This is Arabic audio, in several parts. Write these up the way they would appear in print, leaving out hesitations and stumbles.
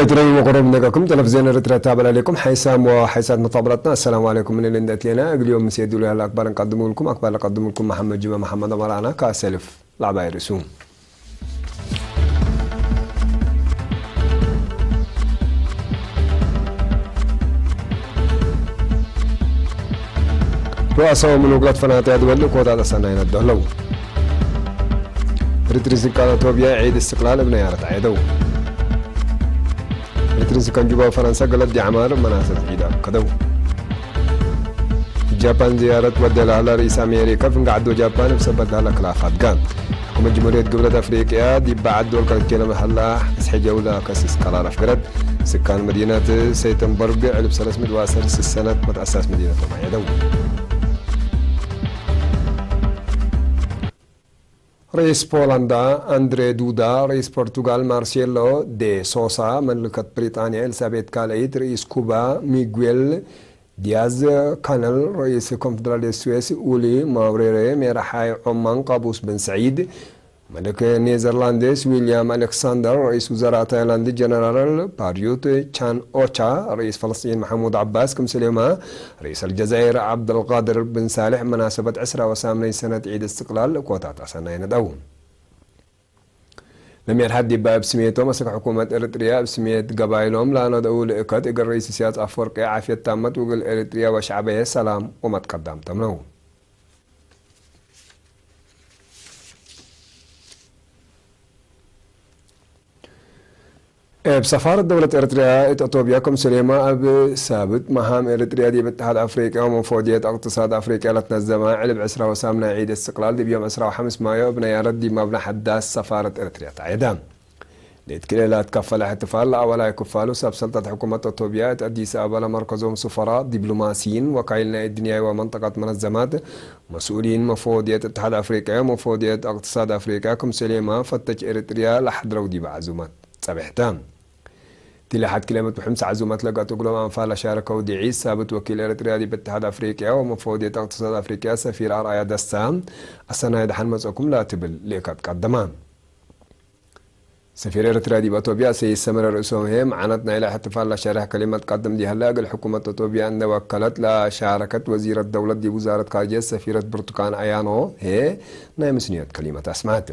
تري وقرب نقاكم تلفزيون رترا تابع عليكم حيسام وحيسات مطابلتنا. السلام عليكم من الاندات لنا اليوم سيدوا لها الاكبر نقدم لكم محمد جمعه محمد مرانا كاسلف لعبه رسوم. رؤساء من وقلت فناتي دول كوتا سنين الدولو ريتريز كانت توبيا عيد استقلال ابن يارت عيدو ريتريز كان جوبا فرنسا قالت دي عمار مناسة عيدا كدو جابان زيارة ودلها على رئيس أمريكا فنقعدوا جابان بسبب لها خلافات قام حكومة جمهورية قبلة أفريقيا دي بعد دول كانت كلمة محلها اسحي جولة كاسس قرار أفكرت سكان مدينة سيتنبرغ علب سلس مدواسر السنة متأسس مدينة معيدو. رئيس بولندا أندري دودا، رئيس برتغال مارسيلو دي سوسا، مملكة بريطانيا إليزابيث كالايت، رئيس كوبا ميغويل دياز كانل، رئيس كونفدرالية السويس أولي ماوريري، ميرحاي عمان قابوس بن سعيد، ملك نيذرلاندس ويليام ألكسندر، رئيس وزراء تايلاند جنرال باريوت تشان أوتشا، رئيس فلسطين محمود عباس كمسليما، رئيس الجزائر عبد القادر بن صالح مناسبة 10 سنة عيد استقلال كوتات سنين دو. لم يرحد باب بسميته مسك حكومة إريتريا بسمية قبائلهم لأنه دول إكاد إقل رئيس سياسة أفريقيا عافية تامت وقل إريتريا وشعبها سلام وما تقدم تمنو. بسفارة دولة إريتريا إثيوبيا كمسليما أب ثابت مهام إريتريا دي باتحاد أفريقيا ومفوضية اقتصاد أفريقيا لتنظم علب 10 عيد استقلال دي بيوم 5 مايو بنيارد دي مبنى حداث سفارة إريتريا تعيدام ليتكلي لا تكفل احتفال لا ولا يكفالو سب سلطة حكومة إثيوبيا أديس أبالا مركزهم سفراء دبلوماسيين وكايلنا الدنيا ومنطقة منظمات مسؤولين مفوضية اتحاد أفريقيا ومفوضية اقتصاد أفريقيا كمسليما فتش إريتريا لحضروا دي بعزومات صبحتام تلاحظ كلمة محمس عزومات لقى تقولوا أنفال شاركوا دعيس ثابت وكيل إريتريا دي باتحاد أفريقيا ومفوضية اقتصاد أفريقيا سفير أرآيا دسام السنة يدحن مسؤكم لا تبل ليكات قدمان سفير إريتريا دي بإثيوبيا سيد سمر رئيسهم هم عنتنا إلى احتفال لشارح كلمة قدم دي هلا الحكومة إثيوبيا أن وكلت لشاركة وزير الدولة دي وزارة خارجية سفيرة برتقان أيانو هي نايم سنيات كلمة أسمعت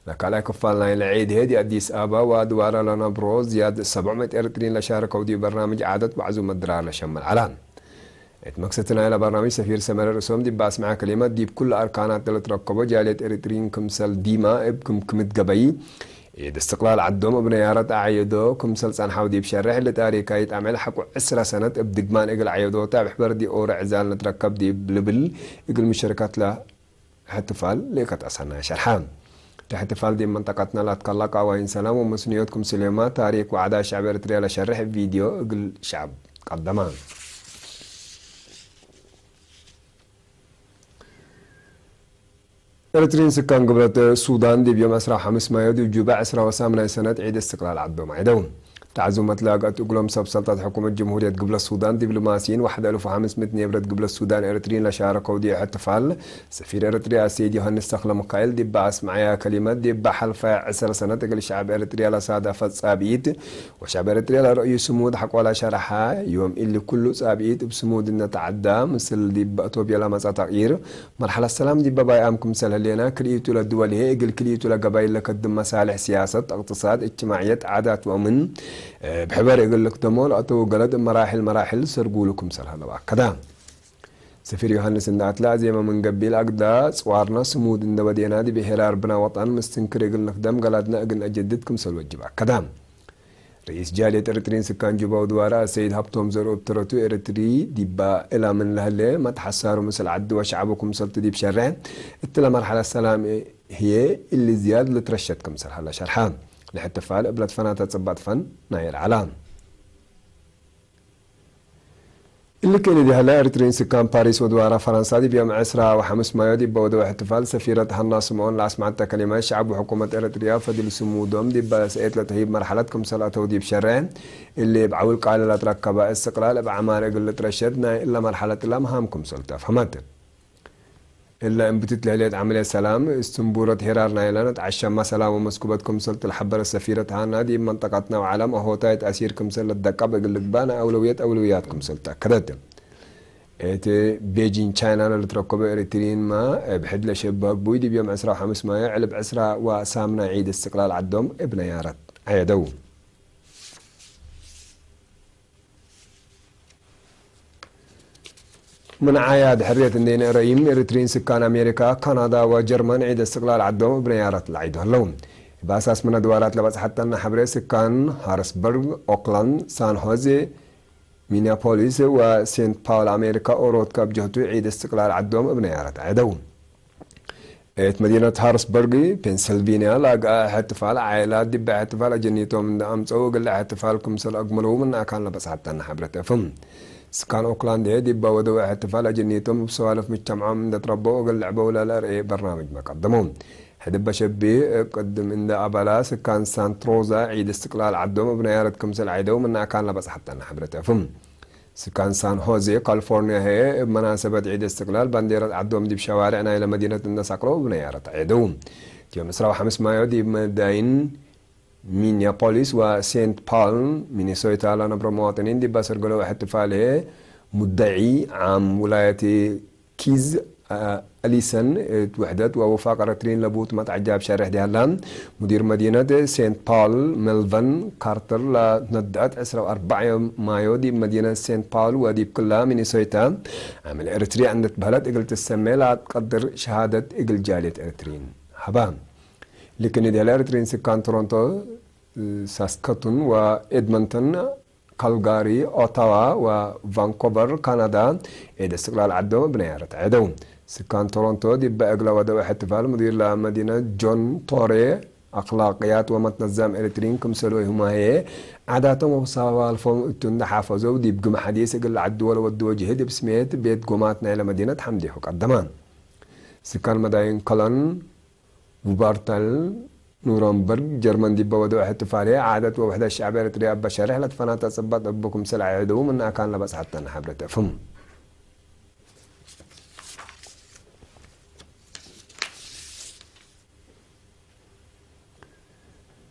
لك على كفالنا العيد هدي أديس آبا وادوارا لنا برو زيادة 700 إريتريين لشاركوا دي برنامج عادة وعزومة درار لشمال العلام. اتمكستنا إلى برنامج سفير سمر الرسوم دي باس مع كلمات دي بكل أركانات اللي تركبوا جالية إريتريين كمسل ديما ابكم كمت قبي عيد استقلال عدوم ابن يارت أعيدو كمسل سنحاو دي بشرح اللي تاريخي يتعمل حقو 10 سنة ابدقمان إقل عيدو تابح بردي أور عزال نتركب دي بلبل إقل مشاركات له احتفال ليكت أسهنا شرحان احتفال دي منطقتنا لا تقلق وين سلام ومسنيوتكم سليما تاريخ وعدا شعب إريتريا لشرح فيديو اقل شعب قدمان إريتريين سكان قبلة السودان دي بيوم 5 مايو دي بجوبة 10 سنة عيد استقلال عدو معدون تعزمت لاقت أقلهم سب سلطة حكومة جمهورية قبل السودان دبلوماسيين 1500 نيبرة قبل السودان إريتريين لشاركوا دي احتفال سفير إريتريا سيد يوهانس سخلا مقايل دي باس معايا كلمات دي بحلفة 10 سنة تقل شعب إريتريا لسادة فتصابيت وشعب إريتريا لرأي سمود حق ولا شرحها يوم اللي كله صابيت بسمود إن تعدى مثل دي بأثيوبيا لما تغيير مرحلة السلام دي بابا أمكم سلهلينا كليتو للدول هي قل كليتو لقبائل لقدم مصالح سياسة اقتصاد اجتماعيات عادات ومن بحبار يقول لك دمول أتو قلد مراحل سرقوا لكم سر هذا كذا سفير يوهانس إندات لا زي ما من قبل أقدا صوارنا سمود إن بدينا دي بحرار بنا وطن مستنكر يقول لك دم قلدنا أقن أجددكم سر وجبا كذا رئيس جالية إريتريين سكان جوبا ودوارا سيد هبتهم زرو بترتو إريتري ديبا إلى من لهله ما تحساروا مثل عدو وشعبكم سلط دي بشرع إتلا مرحلة السلام هي اللي زياد لترشتكم سر هلا شرحان الاحتفال قبلت فنات تصبات فن ناير علام اللي كان دي هلا إريتريين سكان باريس ودوارا فرنسا دي بيوم 10 مايو دي بودو احتفال سفيرة هنا سمعون لاسمعت كلمات شعب وحكومة إريتريا فدل سمودهم دي بسئت لتهيب مرحلتكم صلاة ودي بشرعين اللي بعول قال لا تركب استقلال بعمار قل ترشدنا إلا مرحلة لا مهامكم سلطة فهمت إلا إن بتتلهليت عملية سلام استنبورة هرار نايلانت عشان ما سلام ومسكوبتكم سلط الحبر السفيرة هانا دي منطقتنا وعالم وهو تايت أسيركم سلط الدقة بقول لك بانا أولوياتكم سلط كدت إت بيجين تشاينا اللي تركبوا إريترين ما بحد لشباب بويدي بيوم عسرة وحمس ما يعلب عسرة وسامنا عيد استقلال عدوم ابن يارت عيدو من عياد حرية الدين رئيم إريترين سكان أمريكا كندا وجرمن عيد استقلال عدوم ابن يارت العيد هلون بأساس من الدوارات لبس حتى أن حبري سكان هارسبرغ أوكلاند سان هوزي مينيابوليس وسينت باول أمريكا أوروت كاب جهتو عيد استقلال عدوم ابن يارت عيدو ات مدينة هارسبرغ بنسلفانيا لاقا احتفال عائلات دي باحتفال جنيتو من امصو قال احتفالكم سل اقملو من كان لبس حتى أن حبرته فم سكان اوكلاند دي بودو احتفال جنيتهم بسوالف مجتمعهم من تربوا وقال لعبوا ولا لا برنامج ما قدموه حدب شبي قدم ان ابالا سكان سانتروزا عيد استقلال عدوم ابن يارتكم سل عيدو من كان لبس حتى أن حبرته فم سكان سان هوزي كاليفورنيا هي بمناسبة عيد استقلال بانديرة عدوم دي بشوارعنا إلى مدينة الناس أقرب ابن يارت عيدوم يوم 5 مايو دي مداين مينيابوليس وسينت بال مينيسوتا لنا برمواطنين دي باسر قلوا احتفاله مدعي عام ولاية كيز أليسن وحدت ووفاق رترين لبوت ما تعجب شارح دي هلان مدير مدينة سينت بال ميلفن كارتر لندعت 4 مايو دي مدينة سينت بال ودي كلها مينيسوتا عمل إريتري عندت بلد إقل تسمي لا تقدر شهادة إقل جالية إريترين حبام لكن دي الإريترين سكان تورونتو ساسكاتون وإدمنتون كالغاري أوتاوا وفانكوفر كندا إذا استقلال عدو بنيارة عدو سكان تورونتو دي بأقلا ودو احتفال مدير لمدينة جون توري أخلاقيات ومتنظم إريترين كم سلوي هما هي عاداتهم وصوالفهم اتون حافظوا دي بقم حديث قل عدو ولا ودو جهد بسميت بيت قوماتنا إلى مدينة حمدي حق الدمان سكان مداين كلن وبارتل نورنبرغ جرمن دي بودو احتفالية عادة ووحدة الشعبية الإريترية بشارح لتفنات تصبت أبوكم سلع عدو من كان لبس حتى نحبرة فم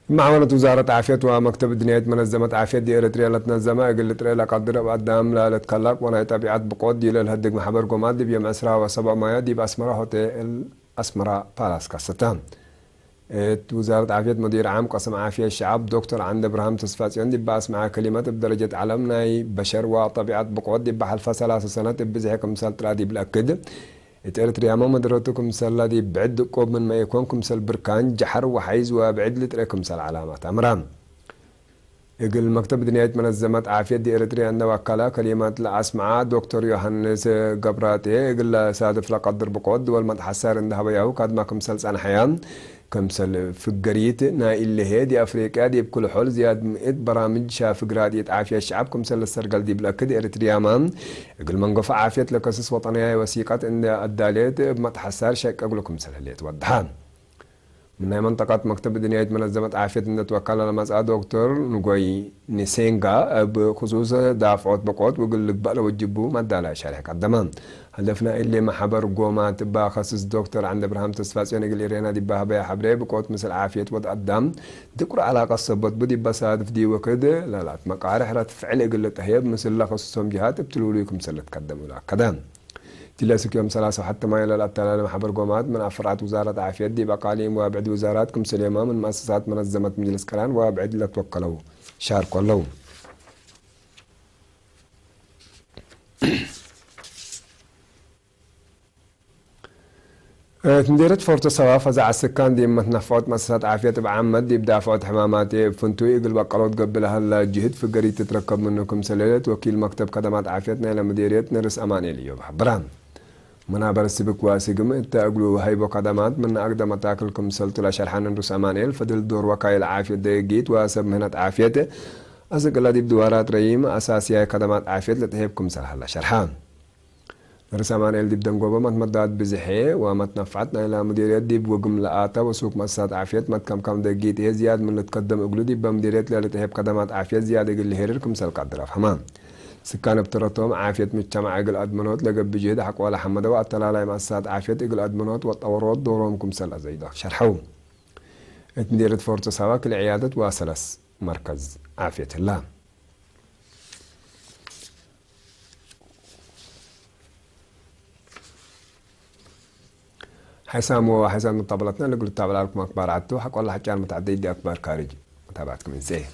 معاونة وزارة عافية ومكتب الدنيا منظمة عافية دي إريتريا لتنظمة أقل إريتريا لقدر قدام لا لتكلق وانا تبعات بقود دي للهدق محبر قومات دي بيوم أسرا وسبع مايا دي بأسمرا هوتيل أسمرا بالاس كاستان وزارة عافية مدير عام قسم عافية الشعب دكتور عند إبراهيم تصفاتيون دي باس مع كلمات بدرجة علمنا بشر وطبيعة بقود دي بحلفة 3 سنوات بزيكم مثال ترادي بالأكد إريتريا ما مدرتكم سلا دي بعد قوب من ما يكونكم سل بركان جحر وحيز وبعد لتريكم سل علامات أمرام يقول مكتب دنيا منظمات عافية دي إريتريا عند وكالة كلمات لأسمع دكتور يوحنس قبراتي يقول سادف لقدر بقود والمتحسر عندها بياهو قد ما كمسل سنة حيان كمسل فقريت نا اللي هي دي أفريقيا دي بكل حول زياد مئة برامج شاف قرادية عافية الشعب كمسل السرقل دي بلاكد إريتريا مان يقول منقف عافية لقصص وطنية وثيقة عند الداليت بمتحسر شك أقول كمسل اللي توضحان من منطقة مكتب دنيا منظمة عافية نتوكل على مسألة دكتور نقوي نسينجا بخصوص دافعات بقوت ويقول لك بقى لو تجيبوا ما دالها شارح قدمان هدفنا اللي محبر قومات تبا خصص دكتور عند ابراهيم تصفاسيون يقول رينا دي بها بيا حبري بقوت مثل عافية وضع الدم ذكر علاقة صبت بدي بصادف دي وكده لا مقارح رات فعل يقول لك هي مثل لا خصصهم جهات بتلوا لكم سلة تقدموا لا كدام تلاسك يوم 3 حتى ما يلا الابتلال محبر قومات من افراد وزارة عافية دي بقاليم وابعد وزاراتكم سليمان من مؤسسات منظمة مجلس كلان وابعد لا توكلوا شاركوا له تنديرت فورتو سوا فزع السكان دي متنفعات مؤسسات عافية بعامة دي بدافعات حماماتي فنتو يقل بقالوت قبل هالجهد في قريب تتركب منكم سلالة وكيل مكتب خدمات عافيتنا إلى مديرية نرس أماني اليوم برام منابر السبك واسقم تأقلوا هايبو خدمات من أقدم تاكلكم سلطة لشرحان نرس أمانيل فدل دور وكايل عافية ديجيت واسب مهنة عافية أسق الله دي بدوارات رئيم أساسية خدمات عافية لتهيبكم سلحة لشرحان نرس أمانيل دي بدن قوبة متمدات بزحية ومتنفعتنا إلى مديرية دي بوقم لآتا وسوق مؤسسات عافية متكم ديجيت هي زياد من اللي تقدم أقلو دي بمديرية لتهيب خدمات عافية زيادة يقل هيركم سل قدر أفهمان سكان بترتهم عافية مجتمع إقل أدمنوت لقب بجهد حق ولا حمد وقت لا مؤسسات عافية إقل أدمنوت والتورط دورهم كمسل أزيدا شرحوا مديرة فورت سواك العيادة واسلس مركز عافية الله حسام وحسام طبلتنا اللي قلت تابع لكم أخبار عدتو حق والله حكي متعدد دي أخبار خارجي متابعتكم من سهل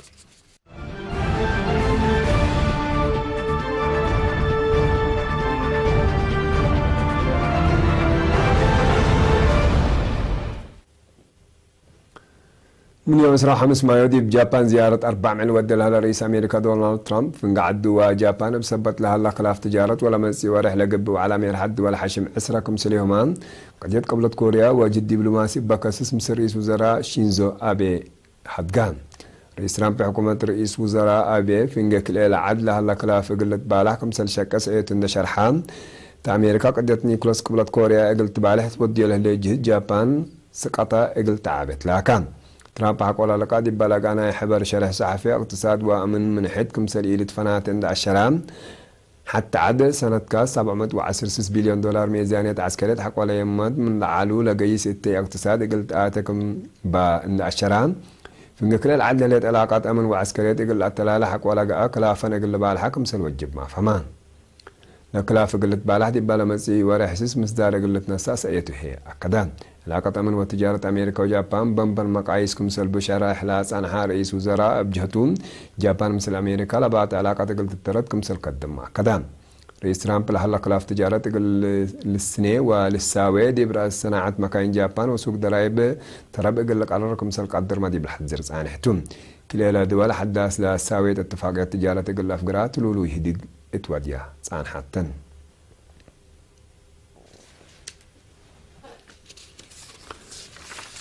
من يوم إسراء 5 مايو دي بجابان زيارة 4 معين ودى لها رئيس أمريكا دونالد ترامب فنقعد جابان بسبت لها خلاف تجارة ولا مسي ورحلة قب وعلى مير حد ولا حشم عسركم سليهمان قد قبلت كوريا وجد دبلوماسي بكاسس مصر رئيس وزراء شينزو أبي حدقان رئيس ترامب حكومة رئيس وزراء أبي فنقك الإلى عد لها خلاف قلت بالحكم سل شكس ايتن شرحان تا أمريكا قدت نيكولاس قبلت كوريا قلت بالح تودي له لجهد جابان سقطة قلت عابت لكن ترامب حق ولا لقاد بلغانا يحبر شرح صحفي اقتصاد وامن من حد كمسل إلى فنات عند الشرام حتى عد سنة كاس 716 بليون دولار ميزانية عسكرية حق ولا يمد من العلو لقيس التي اقتصاد قلت آتكم عند الشرام في كل العدل ليت علاقات امن وعسكرية قلت التلالة حق ولا قا كلافن قلت بالحكم سل وجب ما فمان لكلاف قلت بالح دي بالا مسي ورحسس مصدار قلت نساس ايته هي اكدان علاقة امن وتجارة امريكا وجابان بمبر مقاييس كمسل بشارة احلاس انحاء رئيس وزراء بجهتون جابان مثل امريكا لبعت علاقة قلت الترد كمسل قدم اكدان رئيس ترامب لحل خلاف تجارة قل للسنة وللساوي دي برأس صناعة مكاين جابان وسوق درايب ترب قلق على رقم سل قدر ما دي بالحزر زعان حتون كلا دول حداس للساوي اتفاقيات تجارة قل افقرات لولو يهدق اتوديا زعان حتن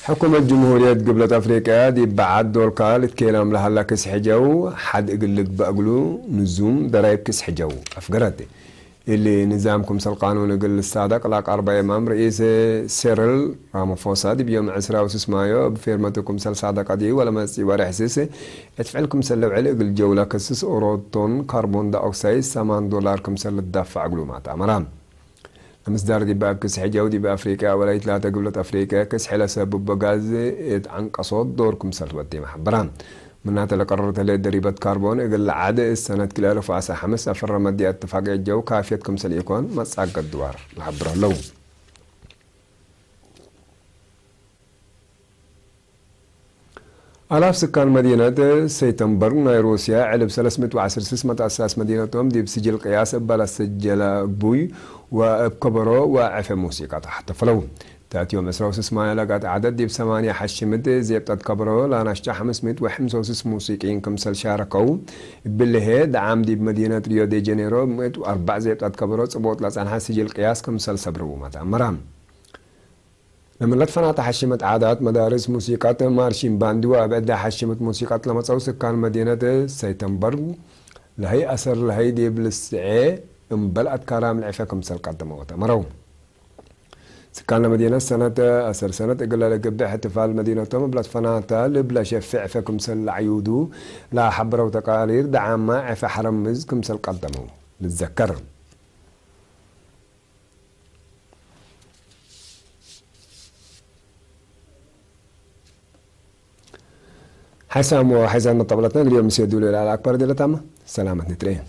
حكومة جمهورية قبلة أفريقيا دي بعد دور كالت كيلام لها الله كس حجو حد اقلق بأقلو نزوم درايب كس حجو أفقراتي اللي نظامكم سالقانون قل الصادق لاق 4 امام رئيس سيرل رامافوسا دي بيوم 10 مايو بفيرمتكم سال صادق دي ولا مسي ورحسس ادفعلكم سلو على قل جولة كسس اوروتون كربون دا اوكسايد 8 دولار كم سل الدفع عقلو ما تامرام مصدر دي باب كس حجو دي بافريقيا ولا ثلاثه قبلة افريقيا كس حلا سبب بغاز عن قصود دوركم سل ودي محبرام منات اللي قررت لي ضريبة كربون اقل عاد السنة كلا رفع حمس افر مدي اتفاق الجو كافيتكم سليكون ما تساق الدوار لحبره لو آلاف سكان مدينة سيتنبرغ نيروسيا علب 310 سسمة أساس مدينتهم دي بسجل قياس بلا سجل بوي وبكبرو وعفة موسيقى حتى فلو تأتي يوم إسراء وسسمايا لقات عدد دي ب8 حشمت زيبتت كبرو لا نشتا 505 موسيقيين كمسل شاركوا بالله دعام دي بمدينة ريو دي جانيرو 104 زيبتت كبرو صبوت لسانها سجل قياس كمسل سبرو ماتا مرام لما لتفنات حشمت عادات مدارس موسيقات مارشين باندوا بعد حشمت موسيقات لما تصو سكان مدينة سيتنبرغ لهي أثر لهي دي بالسعي انبلعت كرام العفا كمسل قدموا مرو سكان المدينة سنة أسر سنة إقلا لقبع احتفال مدينة توم بلا فناتا لبلا شفع فكم سل عيودو لا حبروا تقارير دعام ما عفا حرمز كم سل قدموا للذكر حسام وحزان طبلتنا اليوم سيدولي على أكبر دي لتامة سلامة نترين